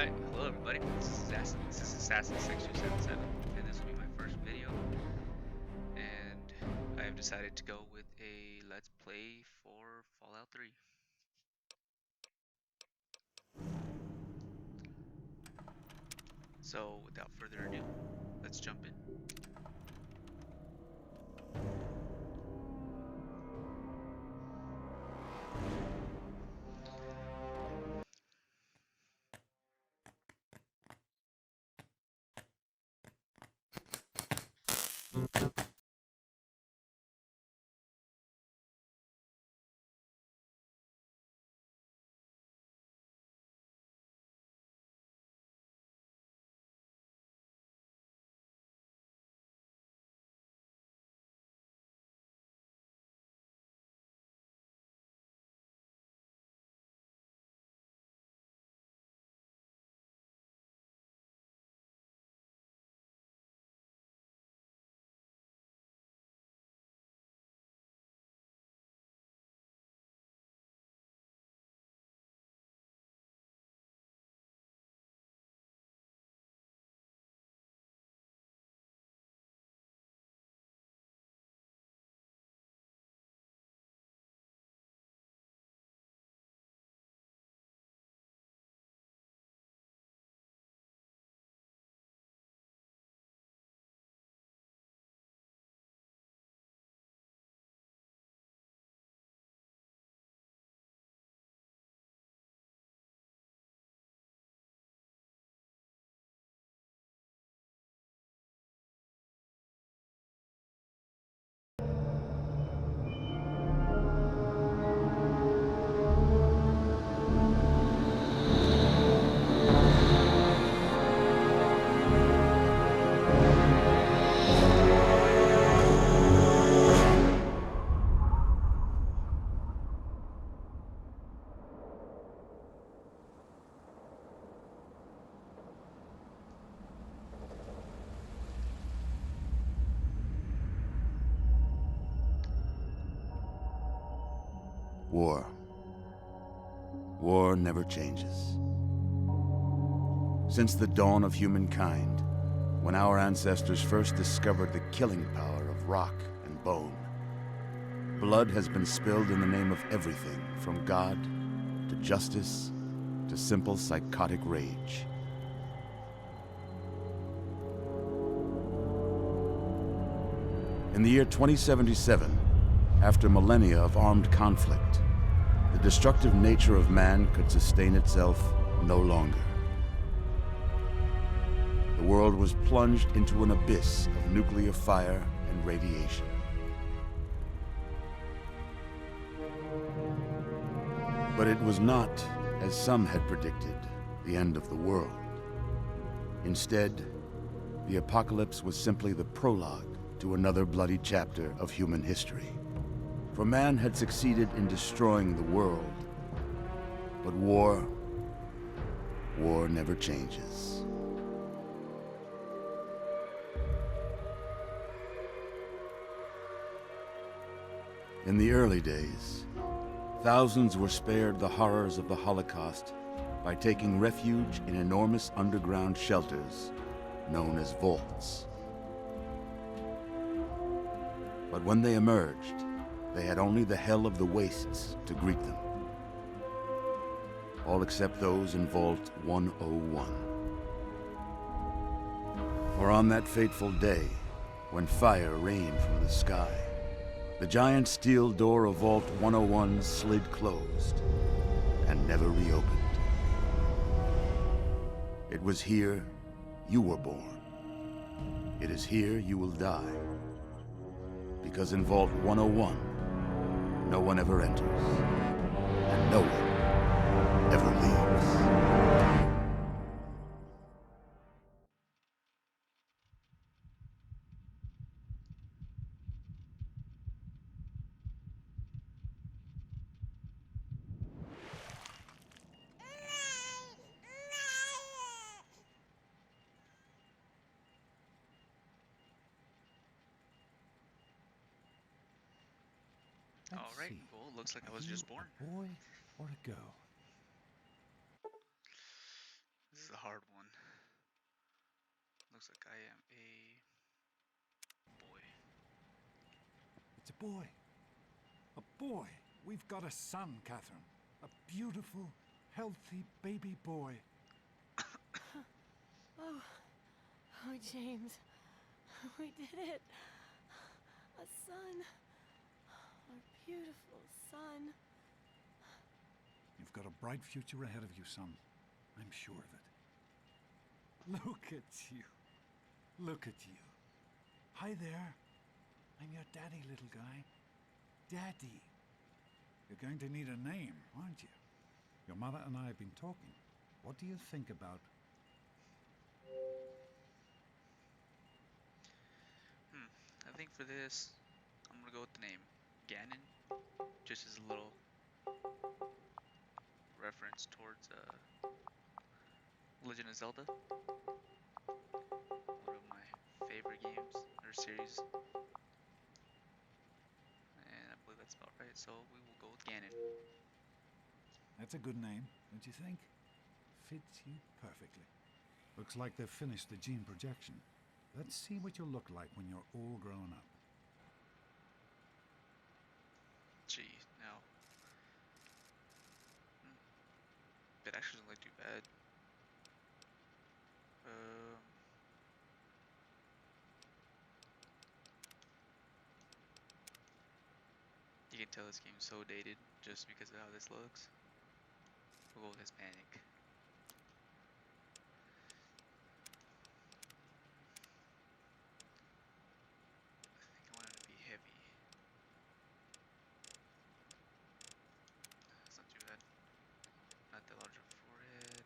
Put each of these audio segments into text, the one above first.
Alright, hello everybody. This is Assassin 6277, and this will be my first video. And I have decided to go with a Let's Play for Fallout 3. So, without further ado, let's jump in. War. War never changes. Since the dawn of humankind, when our ancestors first discovered the killing power of rock and bone, blood has been spilled in the name of everything from God to justice to simple psychotic rage. In the year 2077, after millennia of armed conflict, the destructive nature of man could sustain itself no longer. The world was plunged into an abyss of nuclear fire and radiation. But it was not, as some had predicted, the end of the world. Instead, the apocalypse was simply the prologue to another bloody chapter of human history. For man had succeeded in destroying the world, but war never changes. In the early days, thousands were spared the horrors of the Holocaust by taking refuge in enormous underground shelters known as vaults. But when they emerged, they had only the hell of the wastes to greet them. All except those in Vault 101. For on that fateful day, when fire rained from the sky, the giant steel door of Vault 101 slid closed and never reopened. It was here you were born. It is here you will die. Because in Vault 101, no one ever enters, and no one ever leaves. Alright, cool. Looks like I was just born. A boy or a girl? This is a hard one. Looks like I am a boy. It's a boy. A boy. We've got a son, Catherine. A beautiful, healthy baby boy. Oh, James. We did it. A son. Our beautiful son. You've got a bright future ahead of you, son. I'm sure of it. Look at you. Look at you. Hi there. I'm your daddy, little guy. Daddy. You're going to need a name, aren't you? Your mother and I have been talking. What do you think about... I think for this, I'm gonna go with the name Ganon, just as a little reference towards Legend of Zelda, one of my favorite games or series, and I believe that's about right. So we will go with Ganon. That's a good name, don't you think? Fits you perfectly. Looks like they've finished the gene projection. Let's see what you'll look like when you're all grown up. Gee, now, it actually doesn't look too bad. You can tell this game's so dated just because of how this looks. We'll go with Hispanic. I think I want it to be heavy. That's not too bad. Not that large of a forehead.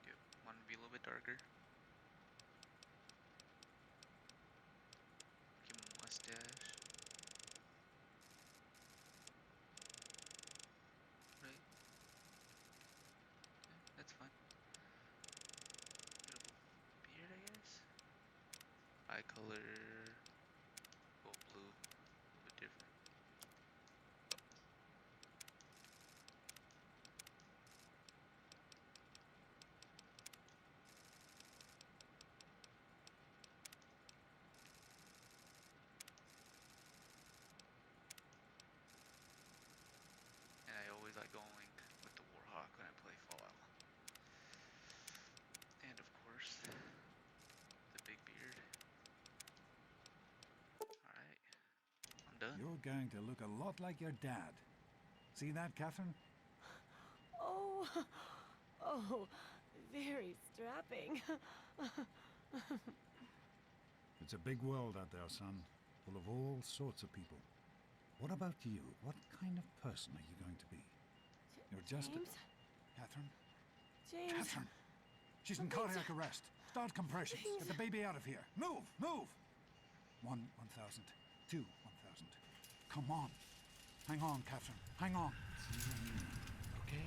Yep, want it to be a little bit darker. Give him a mustache. Right? Yeah, that's fine. Bit of a beard, I guess. Eye color. Go blue. A little bit different. And I always like going with the Warhawk when I play Fallout. And of course, the big beard. Alright, I'm done. You're going to look a lot like your dad. See that, Catherine? Oh, oh, very strapping. It's a big world out there, son. Full of all sorts of people. What about you? What kind of person are you going to be? You're just James? Catherine? James. Catherine! She's in cardiac arrest. Start compressions. James. Get the baby out of here. Move! Move! 1,000. 2, 1,000. Come on. Hang on, Catherine. Hang on. Okay?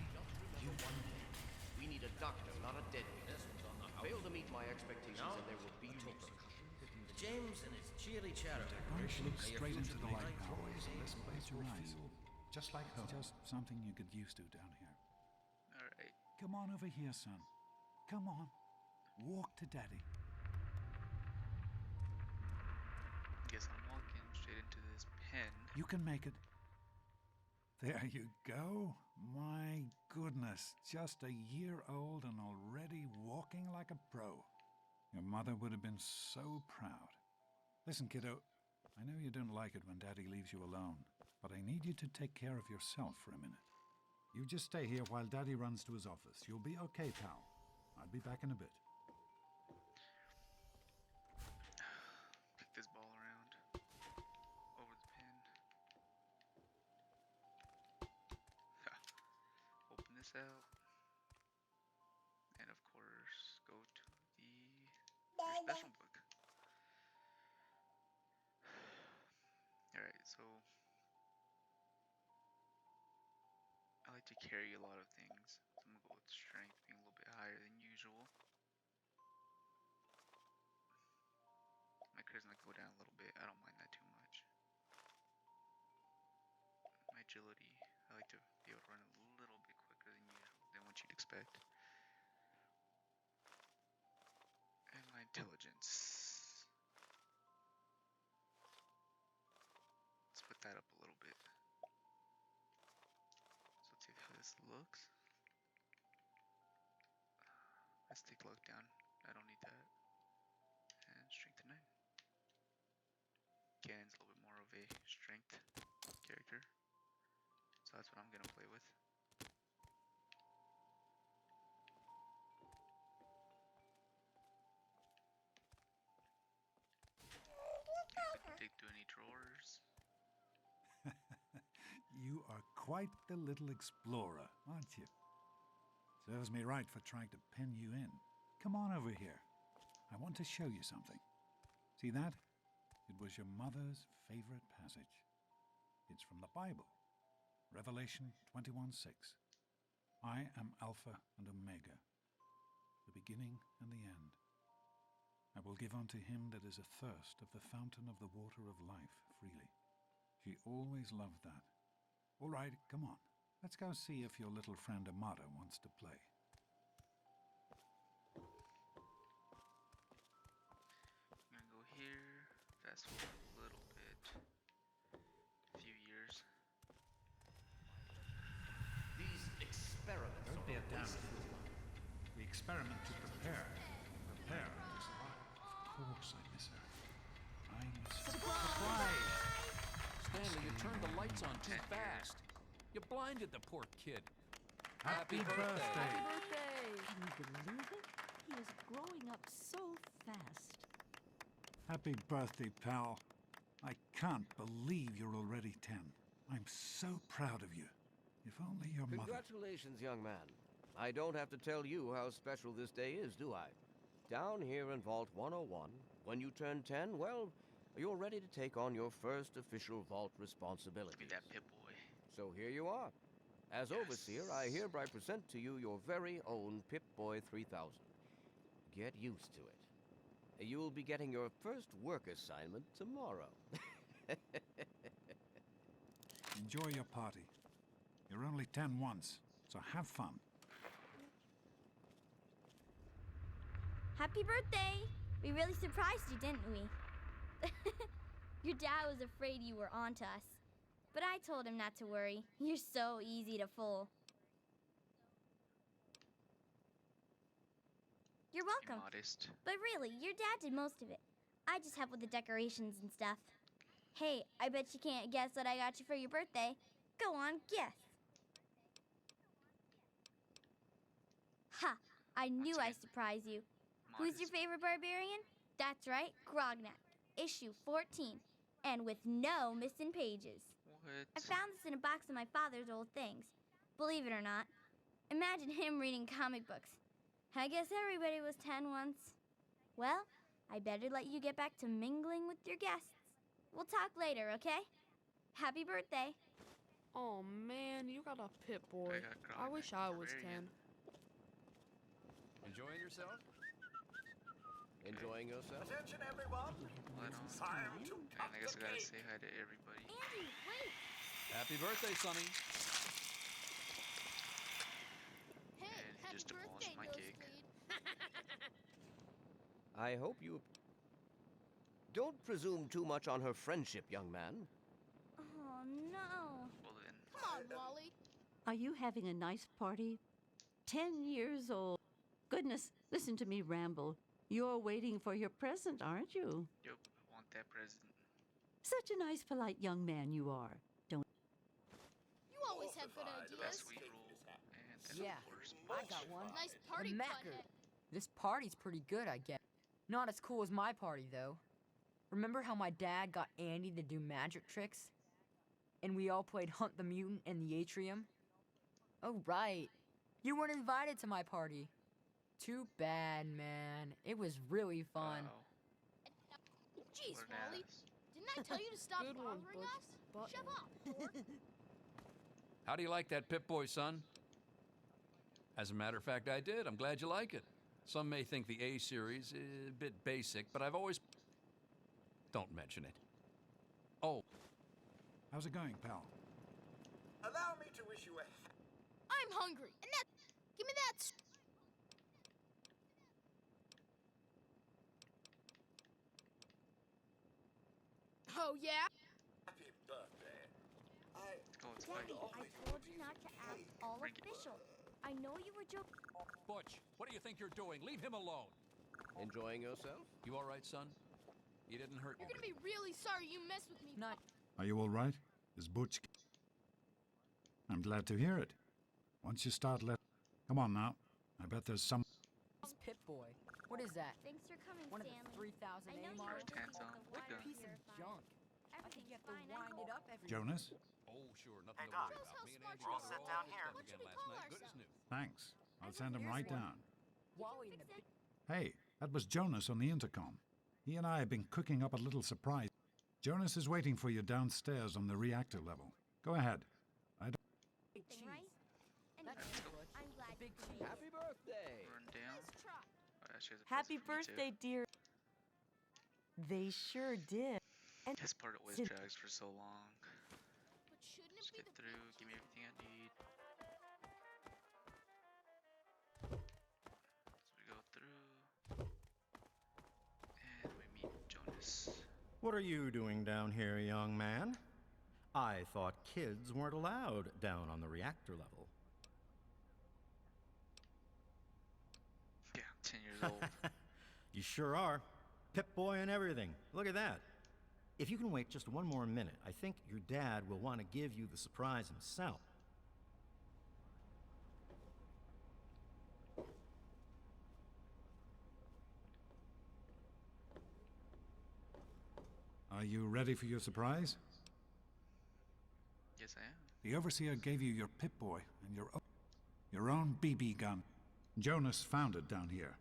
You one thing. We need a doctor, not a deadbeat. Fail to meet my expectations and there will be repercussions. James and his cheery chatter. Look straight into the light now. Close Close your eyes. Just like home. Just something you get used to down here. Alright. Come on over here, son. Come on. Walk to Daddy. Guess I'm walking straight into this pen. You can make it. There you go. My goodness, just a year old and already walking like a pro. Your mother would have been so proud. Listen, kiddo, I know you don't like it when Daddy leaves you alone, but I need you to take care of yourself for a minute. You just stay here while Daddy runs to his office. You'll be okay, pal. I'll be back in a bit. Pick this ball around. Over the pen. Open this out. And of course, go to the special book. Alright, so I like to carry a lot of things. So I'm gonna go with strength being a little bit higher than usual. My charisma go down a little bit. I don't mind that too much. agility. I like to be able to run a little bit quicker than what you'd expect. And my intelligence. Let's put that up a little bit. So let's see how this looks. Let's take a look down. I don't need that. And strength 9. Ganon's a little bit more of a strength character. So that's what I'm gonna play with. I can dig through any drawers. You are quite the little explorer, aren't you? Serves me right for trying to pin you in. Come on over here. I want to show you something. See that? It was your mother's favorite passage. It's from the Bible. Revelation 21:6. I am Alpha and Omega, the beginning and the end. I will give unto him that is athirst of the fountain of the water of life freely. She always loved that. All right, come on. Let's go see if your little friend Amada wants to play. I'm gonna go here, fast forward a little bit, a few years. These experiments Don't be a are a damn waste of fool. time. We experiment to prepare. Prepare to survive. Of course I miss her. I miss her. Surprise! Stanley, you turned the lights on too fast. You blinded the poor kid. Happy birthday! Happy birthday! Can you believe it? He is growing up so fast. Happy birthday, pal. I can't believe you're already 10. I'm so proud of you. If only your mother... Congratulations, young man. I don't have to tell you how special this day is, do I? Down here in Vault 101, when you turn 10, well, you're ready to take on your first official vault responsibilities. Look at that Pip Boy. So here you are. As Overseer, I hereby present to you your very own Pip-Boy 3000. Get used to it. You'll be getting your first work assignment tomorrow. Enjoy your party. You're only 10 once, so have fun. Happy birthday! We really surprised you, didn't we? Your dad was afraid you were onto us. But I told him not to worry. You're so easy to fool. You're welcome. Modest. But really, your dad did most of it. I just helped with the decorations and stuff. Hey, I bet you can't guess what I got you for your birthday. Go on, guess. Ha! I knew I'd surprise you. Who's your favorite barbarian? That's right, Grognak. Issue 14. And with no missing pages. What? I found this in a box of my father's old things. Believe it or not. Imagine him reading comic books. I guess everybody was 10 once. Well, I better let you get back to mingling with your guests. We'll talk later, okay? Happy birthday. Oh man, you got a Pip-Boy. I got Grognak I wish I was Barbarian. 10. Enjoying yourself? Enjoying yourself? Attention, everyone. Hold on. Time to And cut I guess the I gotta cake. say hi to everybody. Andy, wait! Happy birthday, Sonny. Hey, And he happy just demolished birthday, my cake. Nosebleed. I hope you... Don't presume too much on her friendship, young man. Oh, no. Well then, Come on, Wally. Are you having a nice party? 10 years old. Goodness, listen to me ramble. You're waiting for your present, aren't you? yep, I want that present. Such a nice, polite young man you are. Don't. You always have good Last ideas. week rule, and then Yeah, of course, I got one. Nice party, A Macker. butthead. This party's pretty good, I guess. Not as cool as my party, though. Remember how my dad got Andy to do magic tricks? And we all played Hunt the Mutant in the atrium? Oh, right. You weren't invited to my party. Too bad, man. It was really fun. wow, Jeez, what an Wally. ass. Didn't I tell you to stop Good one, bothering us? Button. Shut up, dork. How do you like that Pip-Boy, son? As a matter of fact, I did. I'm glad you like it. Some may think the A series is a bit basic, but I've always... Don't mention it. Oh, How's it going, pal? Allow me to wish you a... I'm hungry, and that... Give me that... Oh, yeah? happy birthday. Oh, it's Daddy, fighting. I told you not to act all Bring it. official. I know you were joking. Butch, what do you think you're doing? Leave him alone. Enjoying yourself? You all right, son? You didn't hurt You're gonna be really sorry you messed with me. Not. Are you all right? Is Butch... I'm glad to hear it. Once you start Come on now. I bet there's some... It's Pip-Boy. What is that? Thanks for coming, One of the Stanley. 3000 I know A you were models? busy Hands with on the the water gun. Piece of purifier. junk. I think you have to Everything's fine. wind it up every... Jonas? Oh, sure, nothing Hey, to Doc. worry Shows about. how Me and smart Andy you got are. her all down hooked here. up What should again we last call night. Good as ourselves? new. Thanks. I'll send him right down. You Wally. can fix it. Hey, that was Jonas on the intercom. He and I have been cooking up a little surprise. Jonas is waiting for you downstairs on the reactor level. Go ahead. I don't... Big Thing, cheese. right? Anyway, That's good. I'm glad Big you cheese. made it. Happy birthday! Run down. Nice try. Oh, yeah, she has a Happy present for me, too. birthday, dear. They sure did. And This part always Sin- drags for so long. But shouldn't it Just be get the through, give me everything I need. So we go through, and we meet Jonas. What are you doing down here, young man? I thought kids weren't allowed down on the reactor level. Yeah, I'm 10 years old. You sure are. Pip-Boy and everything. Look at that. If you can wait just one more minute, I think your dad will want to give you the surprise himself. Are you ready for your surprise? Yes, I am. The Overseer gave you your Pip-Boy and your own BB gun. Jonas found it down here.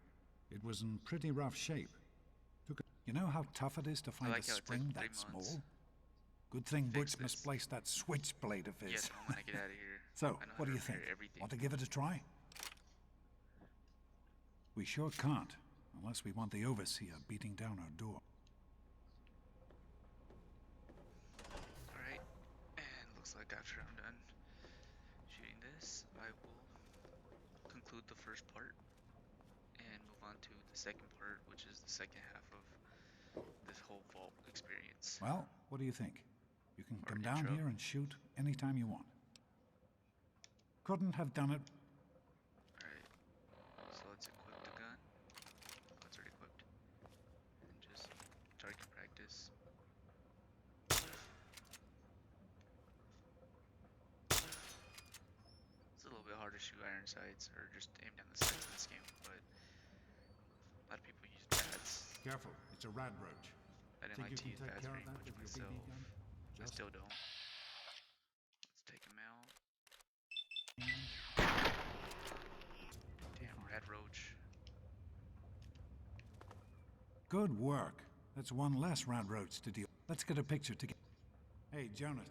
It was in pretty rough shape. You know how tough it is to find like a how it took spring 3 that months. small? Good thing Fix Butch this. misplaced that switchblade of his. Yes, I want to get out of here. So, I know how what to do you repair think? everything. Want to give it a try? We sure can't, unless we want the Overseer beating down our door. Alright, and looks like after I'm done shooting this, I will conclude the first part and move on to the second part, which is the second half of this whole vault experience. Well, what do you think? You can Or come down intro. here and shoot anytime you want. Couldn't have done it. Alright, so let's equip the gun. Oh, it's already equipped. And just target practice. It's a little bit hard to shoot iron sights or just aim down the sights in this game, but a lot of people use pads. Careful, it's a rad roach. I didn't Think like you to can use take pads care of very that much with your myself. BB gun? I Just still don't. Let's take him out. Damn, red roach. good work. That's one less rad roach to deal. Let's get a picture together. Hey, Jonas,